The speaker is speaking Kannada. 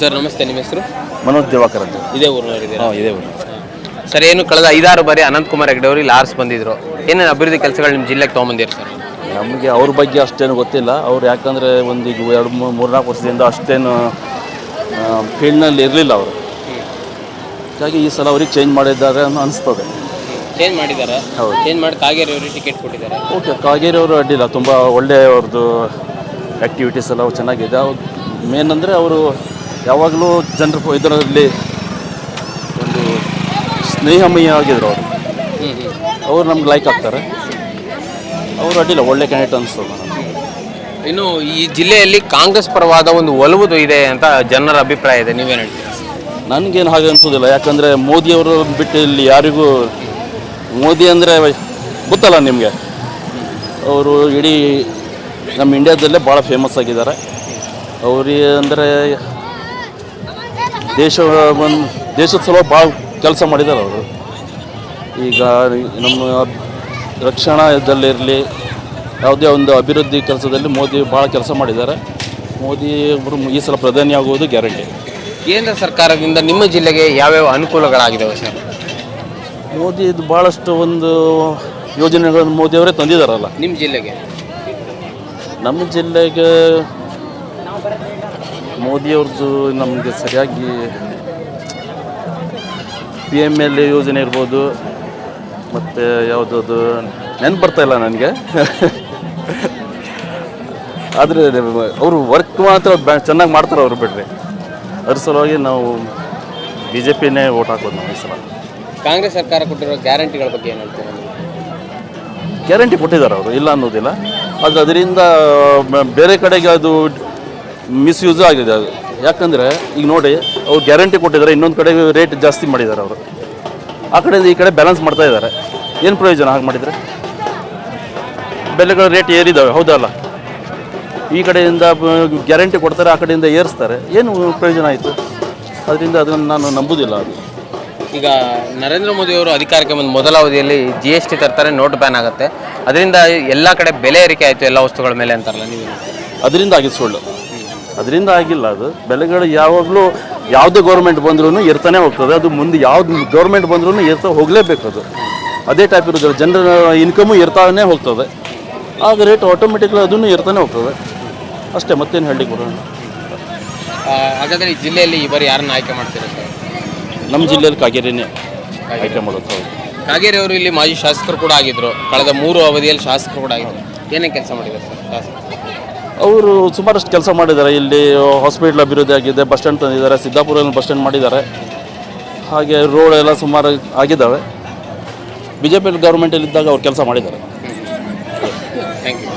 ಸರ್ ನಮಸ್ತೆ, ನಿಮ್ಮ ಹೆಸರು? ಮನೋಜ್ ದಿವಾಕರ್ ಅಂತ. ಇದೇ ಊರಿನವರಿದ್ದೀರಾ? ಇದೇ ಊರು ಸರ್. ಏನು ಕಳೆದ 5-6 ಬಾರಿ ಅನಂತಕುಮಾರ್ ಹೆಗಡೆ ಅವರು ಇಲ್ಲಿ ಆರಿಸಿ ಬಂದಿದ್ರು. ಏನೇನು ಅಭಿವೃದ್ಧಿ ಕೆಲಸಗಳು ನಿಮ್ಮ ಜಿಲ್ಲೆಗೆ ತೊಗೊಂಬಂದಿರು ಸರ್? ನಮಗೆ ಅವ್ರ ಬಗ್ಗೆ ಅಷ್ಟೇನು ಗೊತ್ತಿಲ್ಲ. ಅವ್ರು ಯಾಕಂದರೆ ಒಂದು ಈಗ 2-3-4 ವರ್ಷದಿಂದ ಅಷ್ಟೇನು ಫೀಲ್ಡ್ನಲ್ಲಿ ಇರಲಿಲ್ಲ ಅವರು. ಹಾಗಾಗಿ ಈ ಸಲ ಅವ್ರಿಗೆ ಚೇಂಜ್ ಮಾಡಿದ್ದಾರೆ ಅನ್ನೋ ಅನಿಸ್ತದೆ. ಚೇಂಜ್ ಮಾಡಿದ್ದಾರೆ? ಹೌದು, ಚೇಂಜ್ ಮಾಡಿ ಕಾಗೇರಿ ಅವರಿಗೆ ಟಿಕೆಟ್ ಕೊಟ್ಟಿದ್ದಾರೆ. ಓಕೆ, ಕಾಗೇರಿ ಅವರು ಅಡ್ಡಿಲ್ಲ, ತುಂಬ ಒಳ್ಳೆ ಅವ್ರದ್ದು ಆ್ಯಕ್ಟಿವಿಟೀಸ್ ಎಲ್ಲ ಚೆನ್ನಾಗಿದೆ. ಅವ್ರು ಮೇನ್ ಅಂದರೆ ಅವರು ಯಾವಾಗಲೂ ಜನರು ಇದರಲ್ಲಿ ಒಂದು ಸ್ನೇಹಮಯ ಆಗಿದ್ರು ಅವರು. ಅವ್ರು ನಮ್ಗೆ ಲೈಕ್ ಆಗ್ತಾರೆ. ಅವರು ಅಡ್ಡಿಲ್ಲ, ಒಳ್ಳೆ ಕ್ಯಾಂಡಿಡೇಟ್ ಅನಿಸ್ತದೆ. ಇನ್ನು ಈ ಜಿಲ್ಲೆಯಲ್ಲಿ ಕಾಂಗ್ರೆಸ್ ಪರವಾದ ಒಂದು ಒಲವು ಇದೆ ಅಂತ ಜನರ ಅಭಿಪ್ರಾಯ ಇದೆ, ನೀವೇನು ಹೇಳ್ತೀರಾ? ನನಗೇನು ಹಾಗೆ ಅನಿಸೋದಿಲ್ಲ. ಯಾಕಂದರೆ ಮೋದಿಯವರು ಬಿಟ್ಟು ಇಲ್ಲಿ ಯಾರಿಗೂ, ಮೋದಿ ಅಂದರೆ ಗೊತ್ತಲ್ಲ ನಿಮಗೆ, ಅವರು ಇಡೀ ನಮ್ಮ ಇಂಡಿಯಾದಲ್ಲೇ ಭಾಳ ಫೇಮಸ್ ಆಗಿದ್ದಾರೆ. ಅವ್ರಿಗೆ ಅಂದರೆ ದೇಶದ ಸಲುವಾಗಿ ಭಾಳ ಕೆಲಸ ಮಾಡಿದ್ದಾರೆ ಅವರು. ಈಗ ನಮ್ಮ ರಕ್ಷಣಾದಲ್ಲಿರಲಿ, ಯಾವುದೇ ಒಂದು ಅಭಿವೃದ್ಧಿ ಕೆಲಸದಲ್ಲಿ ಮೋದಿ ಭಾಳ ಕೆಲಸ ಮಾಡಿದ್ದಾರೆ. ಮೋದಿ ಅವರು ಈ ಸಲ ಪ್ರಧಾನಿ ಆಗುವುದು ಗ್ಯಾರಂಟಿ. ಕೇಂದ್ರ ಸರ್ಕಾರದಿಂದ ನಿಮ್ಮ ಜಿಲ್ಲೆಗೆ ಯಾವ್ಯಾವ ಅನುಕೂಲಗಳಾಗಿದ್ದಾವೆ ಸರ್? ಮೋದಿ ಇದು ಭಾಳಷ್ಟು ಒಂದು ಯೋಜನೆಗಳನ್ನು ಮೋದಿಯವರೇ ತಂದಿದ್ದಾರಲ್ಲ ನಿಮ್ಮ ಜಿಲ್ಲೆಗೆ. ನಮ್ಮ ಜಿಲ್ಲೆಗೆ ಮೋದಿಯವ್ರದ್ದು ನಮಗೆ ಸರಿಯಾಗಿ PML ಯೋಜನೆ ಇರ್ಬೋದು, ಮತ್ತು ಯಾವುದದು ನೆನಪು ಬರ್ತಾಯಿಲ್ಲ ನನಗೆ. ಆದರೆ ಅವರು ವರ್ಕ್ ಮಾತ್ರ ಚೆನ್ನಾಗಿ ಮಾಡ್ತಾರೆ ಅವರು ಬಿಡ್ರಿ. ಅದ್ರ ಸಲುವಾಗಿ ನಾವು BJPನೇ ವೋಟ್ ಹಾಕೋದು ನಾವು ಈ ಸಲ. ಕಾಂಗ್ರೆಸ್ ಸರ್ಕಾರ ಕೊಟ್ಟಿರೋ ಗ್ಯಾರಂಟಿಗಳ ಬಗ್ಗೆ ಏನು ಹೇಳ್ತೀರಾ? ಗ್ಯಾರಂಟಿ ಕೊಟ್ಟಿದ್ದಾರೆ ಅವರು, ಇಲ್ಲ ಅನ್ನೋದಿಲ್ಲ. ಆದರೆ ಅದರಿಂದ ಬೇರೆ ಕಡೆಗೆ ಅದು ಮಿಸ್ಯೂಸ್ ಆಗಿದೆ ಅದು. ಯಾಕಂದರೆ ಈಗ ನೋಡಿ, ಅವ್ರು ಗ್ಯಾರಂಟಿ ಕೊಟ್ಟಿದ್ದಾರೆ, ಇನ್ನೊಂದು ಕಡೆ ರೇಟ್ ಜಾಸ್ತಿ ಮಾಡಿದ್ದಾರೆ ಅವರು. ಆ ಕಡೆಯಿಂದ ಈ ಕಡೆ ಬ್ಯಾಲೆನ್ಸ್ ಮಾಡ್ತಾ ಇದ್ದಾರೆ. ಏನು ಪ್ರಯೋಜನ ಹಾಗೆ ಮಾಡಿದರೆ? ಬೆಲೆಗಳ ರೇಟ್ ಏರಿದ್ದಾವೆ, ಹೌದಲ್ಲ? ಈ ಕಡೆಯಿಂದ ಗ್ಯಾರಂಟಿ ಕೊಡ್ತಾರೆ, ಆ ಕಡೆಯಿಂದ ಏರಿಸ್ತಾರೆ. ಏನು ಪ್ರಯೋಜನ ಆಯಿತು ಅದರಿಂದ? ಅದನ್ನು ನಾನು ನಂಬುವುದಿಲ್ಲ. ಅದು ಈಗ ನರೇಂದ್ರ ಮೋದಿ ಅವರು ಅಧಿಕಾರಕ್ಕೆ ಬಂದ ಮೊದಲ ಅವಧಿಯಲ್ಲಿ GST ತರ್ತಾರೆ, ನೋಟ್ ಬ್ಯಾನ್ ಆಗುತ್ತೆ, ಅದರಿಂದ ಎಲ್ಲ ಕಡೆ ಬೆಲೆ ಏರಿಕೆ ಆಯಿತು ಎಲ್ಲ ವಸ್ತುಗಳ ಮೇಲೆ ಅಂತಾರಲ್ಲ, ನೀವು? ಅದರಿಂದ ಆಗಿದ್ದು ಸುಳ್ಳು. ಅದರಿಂದ ಆಗಿಲ್ಲ. ಅದು ಬೆಲೆಗಳು ಯಾವಾಗಲೂ ಯಾವುದೇ ಗೌರ್ಮೆಂಟ್ ಬಂದ್ರೂ ಇರ್ತಾನೆ ಹೋಗ್ತದೆ. ಅದು ಮುಂದೆ ಯಾವ್ದು ಗೌರ್ಮೆಂಟ್ ಬಂದ್ರೂ ಇರ್ತಾ ಹೋಗಲೇಬೇಕು. ಅದು ಅದೇ ಟೈಪ್ ಇರೋದಿಲ್ಲ. ಜನರ ಇನ್ಕಮು ಇರ್ತಾನೆ ಹೋಗ್ತದೆ, ಆಗ ರೇಟ್ ಆಟೋಮೆಟಿಕ್ಲಿ ಅದನ್ನು ಇರ್ತಾನೆ ಹೋಗ್ತದೆ ಅಷ್ಟೇ. ಮತ್ತೇನು ಹೇಳಿ ಕೊಡೋಣ. ಹಾಗಾದರೆ ಈ ಜಿಲ್ಲೆಯಲ್ಲಿ ಈ ಬಾರಿ ಯಾರನ್ನು ಆಯ್ಕೆ ಮಾಡ್ತೀರಾ ಸರ್? ನಮ್ಮ ಜಿಲ್ಲೆಯಲ್ಲಿ ಕಾಗೇರಿನೇ ಆಯ್ಕೆ ಮಾಡೋದು. ಕಾಗೇರಿ ಅವರು ಇಲ್ಲಿ ಮಾಜಿ ಶಾಸಕರು ಕೂಡ ಆಗಿದ್ದರು, ಕಳೆದ 3 ಅವಧಿಯಲ್ಲಿ ಶಾಸಕರು ಕೂಡ ಆಗಿದ್ದರು. ಏನೇನು ಕೆಲಸ ಮಾಡಿದ್ದಾರೆ ಸರ್ ಶಾಸಕರು? ಅವರು ಸುಮಾರಷ್ಟು ಕೆಲಸ ಮಾಡಿದ್ದಾರೆ. ಇಲ್ಲಿ ಹಾಸ್ಪಿಟ್ಲ್ ಅಭಿವೃದ್ಧಿ ಆಗಿದೆ, ಬಸ್ ಸ್ಟ್ಯಾಂಡ್ ತಂದಿದ್ದಾರೆ, ಸಿದ್ದಾಪುರಲ್ಲಿ ಬಸ್ ಸ್ಟ್ಯಾಂಡ್ ಮಾಡಿದ್ದಾರೆ. ಹಾಗೆ ರೋಡ್ ಎಲ್ಲ ಸುಮಾರು ಆಗಿದ್ದಾವೆ. BJP ಗೌರ್ಮೆಂಟಲ್ಲಿದ್ದಾಗ ಅವ್ರು ಕೆಲಸ ಮಾಡಿದ್ದಾರೆ. Thank you.